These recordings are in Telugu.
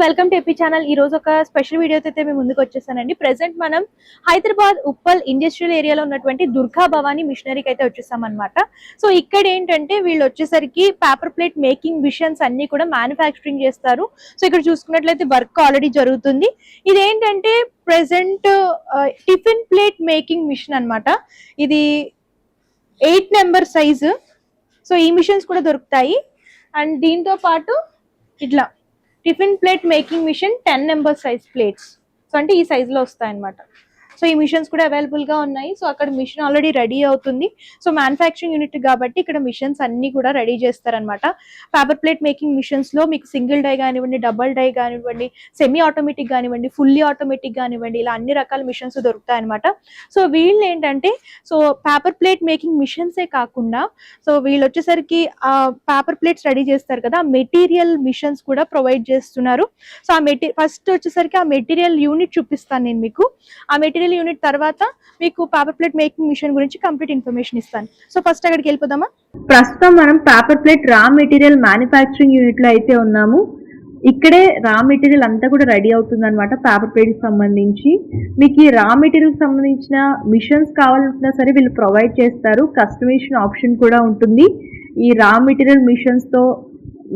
Welcome to AP channel. ఈ రోజు ఒక స్పెషల్ వీడియోతో అయితే మేము ముందుకు వచ్చేసానండి. ప్రెసెంట్ మనం హైదరాబాద్ ఉప్పల్ ఇండస్ట్రియల్ ఏరియాలో ఉన్నటువంటి దుర్గా భవానీ మిషనరీకి అయితే వచ్చేసాం అనమాట. సో ఇక్కడ ఏంటంటే వీళ్ళు వచ్చేసరికి పేపర్ ప్లేట్ మేకింగ్ మిషన్స్ అన్ని కూడా మ్యానుఫ్యాక్చరింగ్ చేస్తారు. సో ఇక్కడ చూసుకున్నట్లయితే వర్క్ ఆల్రెడీ జరుగుతుంది. ఇదేంటంటే present tiffin plate making machine అనమాట. ఇది 8 నెంబర్ సైజు. సో ఈ మిషన్స్ కూడా దొరుకుతాయి. అండ్ దీంతో పాటు ఇట్లా tiffin plate making machine 10 number size plates. So అంటే ఈ సైజ్ లో వస్తాయి అనమాట. సో ఈ మిషన్స్ కూడా అవైలబుల్ గా ఉన్నాయి. సో అక్కడ మిషన్ ఆల్రెడీ రెడీ అవుతుంది. సో మ్యానుఫ్యాక్చరింగ్ యూనిట్ కాబట్టి ఇక్కడ మిషన్స్ అన్ని కూడా రెడీ చేస్తారనమాట. పేపర్ ప్లేట్ మేకింగ్ మిషన్స్ లో మీకు సింగిల్ డై కానివ్వండి, డబుల్ డై కానివ్వండి, సెమీ ఆటోమేటిక్ కానివ్వండి, ఫుల్లీ ఆటోమేటిక్ కానివ్వండి, ఇలా అన్ని రకాల మిషన్స్ దొరుకుతాయి అనమాట. సో వీళ్ళు ఏంటంటే సో పేపర్ ప్లేట్ మేకింగ్ మిషన్సే కాకుండా సో వీళ్ళు వచ్చేసరికి ఆ పేపర్ ప్లేట్స్ రెడీ చేస్తారు కదా, మెటీరియల్ మిషన్స్ కూడా ప్రొవైడ్ చేస్తున్నారు. సో ఆ ఫస్ట్ వచ్చేసరికి ఆ మెటీరియల్ యూనిట్ చూపిస్తాను నేను మీకు. ఆ మెటీరియల్ యూనిట్ తర్వాత మీకు పేపర్ ప్లేట్ మేకింగ్ మిషన్ గురించి కంప్లీట్ ఇన్ఫర్మేషన్ ఇస్తాను. సో ఫస్ట్ అక్కడికి వెళ్ళిపోదామా. ప్రస్తుతం మనం paper plate raw material manufacturing unit లో అయితే ఉన్నాము. ఇక్కడే రా మెటీరియల్ అంతా కూడా రెడీ అవుతుంది అనమాట. పేపర్ ప్లేట్ కి సంబంధించి మీకు ఈ రా మెటీరియల్ కి సంబంధించిన మిషన్స్ కావాలనుకున్నా సరే వీళ్ళు ప్రొవైడ్ చేస్తారు. కస్టమైజేషన్ ఆప్షన్ కూడా ఉంటుంది. ఈ రా మెటీరియల్ మిషన్స్ తో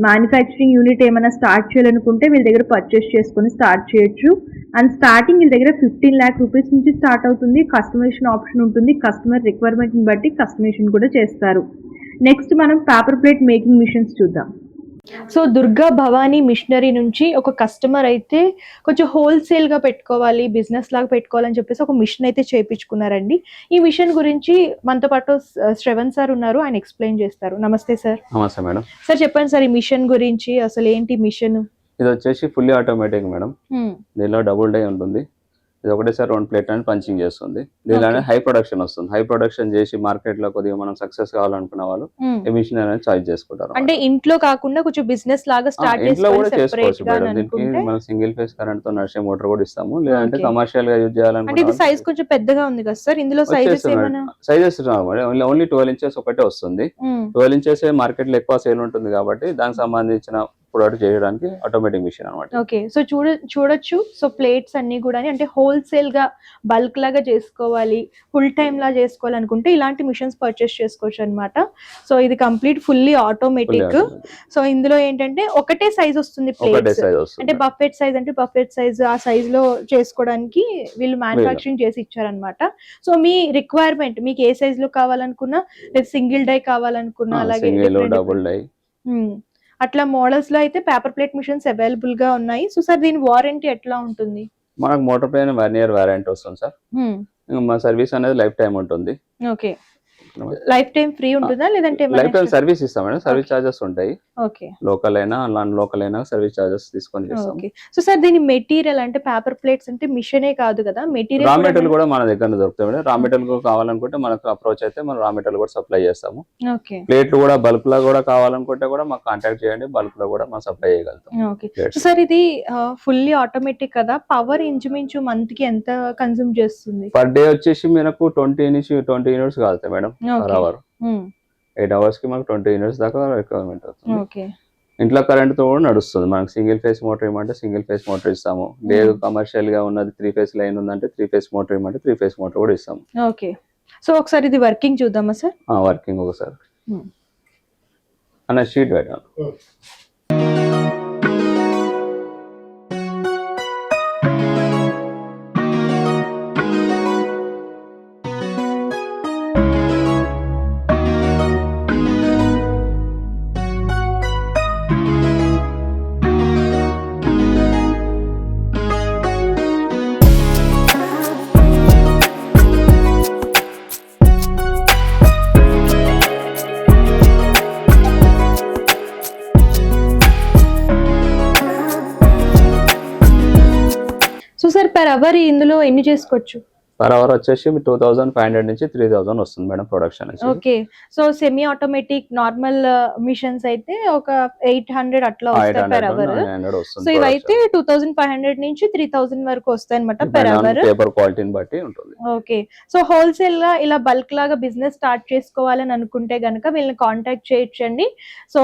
మ్యానుఫ్యాక్చరింగ్ యూనిట్ ఏమైనా స్టార్ట్ చేయాలనుకుంటే వీళ్ళ దగ్గర పర్చేస్ చేసుకొని స్టార్ట్ చేయొచ్చు. అండ్ స్టార్టింగ్ వీళ్ళ దగ్గర 15 lakh rupees నుంచి స్టార్ట్ అవుతుంది. కస్టమైజేషన్ ఆప్షన్ ఉంటుంది. కస్టమర్ రిక్వైర్మెంట్ ని బట్టి కస్టమైజేషన్ కూడా చేస్తారు. నెక్స్ట్ మనం పేపర్ ప్లేట్ మేకింగ్ మిషన్స్ చూద్దాం. సో దుర్గా భవానీ మిషనరీ నుంచి ఒక కస్టమర్ అయితే కొంచెం హోల్సేల్ గా పెట్టుకోవాలి, బిజినెస్ లాగా పెట్టుకోవాలని చెప్పేసి ఒక మిషన్ అయితే చేయించుకున్నారండి. ఈ మిషన్ గురించి మనతో పాటు శ్రవణ్ సార్ ఉన్నారు, ఆయన ఎక్స్ప్లెయిన్ చేస్తారు. నమస్తే సార్. నమస్తే మేడం. సార్ చెప్పండి సార్, ఈ మిషన్ గురించి అసలు ఏంటి మిషన్? ఇది వచ్చేసి ఫుల్లీ ఆటోమేటిక్ మేడం. దీనిలో డబుల్ డై ఉంటుంది. ఇది ఒకటేసారి 2 ప్లేట్ అని పంచింగ్ చేస్తుంది. దీనిలోనే హై ప్రొడక్షన్ వస్తుంది. హై ప్రొడక్షన్ చేసి మార్కెట్ లో కొద్దిగా మనం సక్సెస్ కావాలనుకున్న వాళ్ళు ఈ మిషన్ అనేది చార్జ్ చేసుకుంటారు. అంటే ఇంట్లో కాకుండా కొంచెం బిజినెస్ లాగా స్టార్ట్ ఇంట్లో కూడా చేసుకోవచ్చు మేడం. దీనికి మనం సింగిల్ ఫేస్ కరెంట్ తో నడిచే మోటార్ కూడా ఇస్తాము. లేదంటే కమర్షియల్ గా యూజ్ చేయాలనుకుంటే ఇది సైజ్ కొంచెం పెద్దగా ఉంది కదా సార్, ఇందులో సైజెస్ ఓన్లీ 12 inches ఒకటే వస్తుంది. 12 inches మార్కెట్ లో ఎక్కువ సేల్ ఉంటుంది కాబట్టి దానికి సంబంధించిన ప్రొడక్ట్ చేయడానికి ఆటోమేటిక్ మిషన్ అన్నమాట. ఓకే, సో చూడొచ్చు. సో ప్లేట్స్ అన్ని కూడా అంటే హోల్సేల్ గా బల్క్ లాగా చేసుకోవాలి, ఫుల్ టైమ్ లా చేసుకోవాలనుకుంటే ఇలాంటి మిషన్స్ పర్చేస్ చేసుకోవచ్చు అనమాట. సో ఇది కంప్లీట్ ఫుల్లీ ఆటోమేటిక్. సో ఇందులో ఏంటంటే ఒకటే సైజ్ వస్తుంది ప్లేట్స్. అంటే బఫెట్ సైజ్ అంటే బఫెట్ సైజ్, ఆ సైజ్ లో చేసుకోవడానికి వీళ్ళు మ్యానుఫ్యాక్చరింగ్ చేసి ఇచ్చారనమాట. సో మీ రిక్వైర్మెంట్ మీకు ఏ సైజ్ లో కావాలనుకున్నా, లేదా సింగిల్ డై కావాలనుకున్నా, అలాగే డబుల్ డై అట్లా మోడల్స్ లో అయితే పేపర్ ప్లేట్ మిషన్స్ అవైలబుల్ గా ఉన్నాయి. సో సార్ దీని వారంటీ ఎట్లా ఉంటుంది? మనకు మోటార్ పైన 1 year వారంటీ వస్తుంది సార్. మా సర్వీస్ అనేది లైఫ్ టైం ఉంటుంది. ఓకే, లైఫ్ టైం ఫ్రీ ఉంటుందా లేదంటే లైఫ్ టైం సర్వీస్ ఇస్తాం మేడం. సర్వీస్ చార్జెస్ ఉంటాయి. ఓకే, లోకల్ అయినా నాన్ లోకల్ అయినా సర్వీస్ చార్జెస్ తీసుకొని చేస్తాం. ఓకే, సో సార్ దీని మెటీరియల్ అంటే పేపర్ ప్లేట్స్ అంటే మిషనే కాదు కదా, మెటీరియల్ రా మెటీరియల్ కూడా మన దగ్గర దొరుకుతాయి మేడం. రా మెటీరియల్ కావాలనుకుంటే మనకు అప్రోచ్ అయితే మనం రా మెటీరియల్ కూడా సప్లై చేస్తాము. ఓకే, ప్లేట్లు కూడా బల్క్ లో కూడా కావాలనుకుంటే కూడా మాకు కాంటాక్ట్ చేయండి, బల్క్ లో కూడా మనం సప్లై చేయగలుగుతాం. ఓకే, సో సార్ ఇది ఫుల్లీ ఆటోమేటిక్ కదా, పవర్ ఇంచుమించు మంత్ కి ఎంత కన్స్యూమ్ చేస్తుంది? పర్ డే వచ్చేసి మనకు 20 units కాలుతాయి మేడం. పర్ అవర్ 8 hours కి మనకు 20 units దాకా రిక్వైర్మెంట్ అవుతుంది. ఓకే, ఇంట్లో కరెంట్ తో కూడా నడుస్తుంది. మనకు సింగిల్ ఫేస్ మోటార్ ఇవ్వమంటే సింగిల్ ఫేస్ మోటార్ ఇస్తాము. లేదు కమర్షియల్ గా ఉన్నది 3 phase లైన్ ఉందంటే 3 phase మోటార్ ఇవ్వమంటే 3 phase మోటార్ కూడా ఇస్తాము. ఓకే, సో ఒకసారి ఇది వర్కింగ్ చూద్దామా సార్? వర్కింగ్ ఒకసారి అన్న షీట్ పెట్టాను. పర్ అవర్ ఇందులో ఎన్ని చేసుకోవచ్చు? పర్ అవర్ వచ్చేసి 2500 నుంచి 3000 వస్తుంది మేడం ప్రొడక్షన్ వచ్చేసి. Okay. So semi automatic normal machines అయితే ఒక 800 అట్లా వస్తాయి పర్ అవర్. 900 వస్తుంది. సో ఇవైతే 2500 నుంచి 3000 వరకు వస్తాయి అన్నమాట పర్ అవర్. పేపర్ క్వాలిటీని బట్టి ఉంటుంది. ఓకే. సో హోల్సేల్ గా ఇలా బల్క్ లాగా బిజినెస్ స్టార్ట్ చేసుకోవాలని అనుకుంటే గనక వీళ్ళని కాంటాక్ట్ చేయొచ్చండి. సో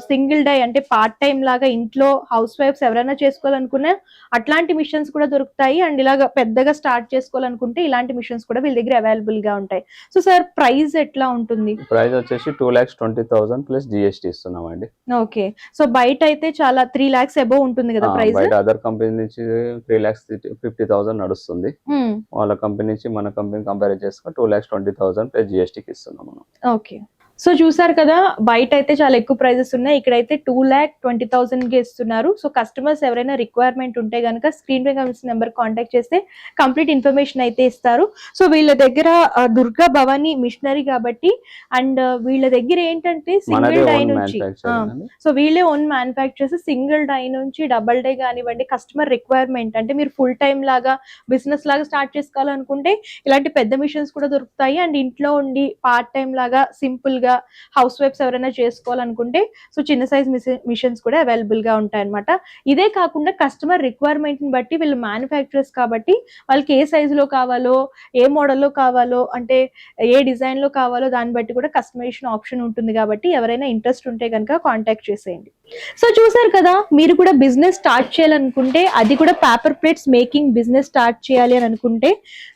సింగిల్ డై అంటే పార్ట్ టైం లాగా ఇంట్లో హౌస్ వైఫ్స్ ఎవరైనా చేసుకోవాలనుకున్నా అట్లాంటి మిషన్స్ కూడా దొరుకుతాయి. అండ్ ఇలాగ పెద్దగా స్టార్ట్ చేసుకోవాలనుకుంటే ఇలాంటి మిషన్స్ కూడా వీళ్ళ దగ్గర అవైలబుల్ గా ఉంటాయి. సో సార్ ప్రైస్ ఎట్లా ఉంటుంది? ప్రైస్ వచ్చేసి 2,20,000 ప్లస్ జిఎస్టీ ఇస్తున్నామండి. ఓకే. సో బయట అయితే చాలా 3 lakhs అబౌవ్ ఉంటుంది కదా ప్రైస్. బయట అదర్ కంపెనీ నుంచి 3,50,000 నడుస్తుంది. వాళ్ళ కంపెనీ నుంచి మన కంపెనీ కంపేర్ చేసుకుని 2,20,000 ప్లస్ జిఎస్టీకి ఇస్తున్నాం మనం. ఓకే. సో చూసారు కదా, బయట అయితే చాలా ఎక్కువ ప్రైజెస్ ఉన్నాయి, ఇక్కడైతే 2,20,000 కి ఇస్తున్నారు. సో కస్టమర్స్ ఎవరైనా రిక్వైర్మెంట్ ఉంటే కనుక స్క్రీన్ పై కనిపిస్తున్న నెంబర్ కాంటాక్ట్ చేస్తే కంప్లీట్ ఇన్ఫర్మేషన్ అయితే ఇస్తారు. సో వీళ్ళ దగ్గర దుర్గా భవానీ మిషనరీ కాబట్టి, అండ్ వీళ్ళ దగ్గర ఏంటంటే సింగిల్ డై నుంచి, సో వీళ్ళే ఓన్ మ్యానుఫ్యాక్చర్స్, సింగిల్ డై నుంచి డబల్ డై కానివ్వండి, కస్టమర్ రిక్వైర్మెంట్ అంటే మీరు ఫుల్ టైం లాగా బిజినెస్ లాగా స్టార్ట్ చేసుకోవాలనుకుంటే ఇలాంటి పెద్ద మిషన్స్ కూడా దొరుకుతాయి. అండ్ ఇంట్లో ఉండి పార్ట్ టైం లాగా సింపుల్ గా హౌస్ వైఫ్స్ ఎవరైనా చేసుకోవాలనుకుంటే సో చిన్న సైజ్ మిషన్స్ కూడా అవైలబుల్ గా ఉంటాయి అన్నమాట. ఇదే కాకుండా కస్టమర్ రిక్వైర్మెంట్ ని బట్టి వీళ్ళు మ్యానుఫ్యాక్చరర్స్ కాబట్టి వాళ్ళకి ఏ సైజ్ లో కావాలో, ఏ మోడల్లో కావాలో, అంటే ఏ డిజైన్ లో కావాలో దాన్ని బట్టి కూడా కస్టమైజేషన్ ఆప్షన్ ఉంటుంది కాబట్టి ఎవరైనా ఇంట్రెస్ట్ ఉంటే కనుక కాంటాక్ట్ చేసేయండి. సో చూసారు కదా, మీరు కూడా బిజినెస్ స్టార్ట్ చేయాలనుకుంటే, అది కూడా paper plates making business start చేయాలి అని అనుకుంటే,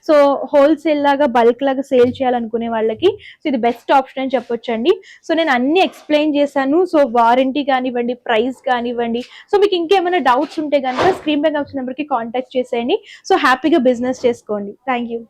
సో హోల్సేల్ లాగా బల్క్ లాగా సేల్ చేయాలనుకునే వాళ్ళకి సో ఇది బెస్ట్ ఆప్షన్ అని చెప్పొచ్చండి. సో నేను అన్ని ఎక్స్ప్లెయిన్ చేశాను. సో వారంటీ కానివ్వండి, ప్రైస్ కానివ్వండి, సో మీకు ఇంకేమైనా డౌట్స్ ఉంటే కనుక స్క్రీన్ పై వచ్చిన నెంబర్కి కాంటాక్ట్ చేసేయండి. సో హ్యాపీగా బిజినెస్ చేసుకోండి. Thank you.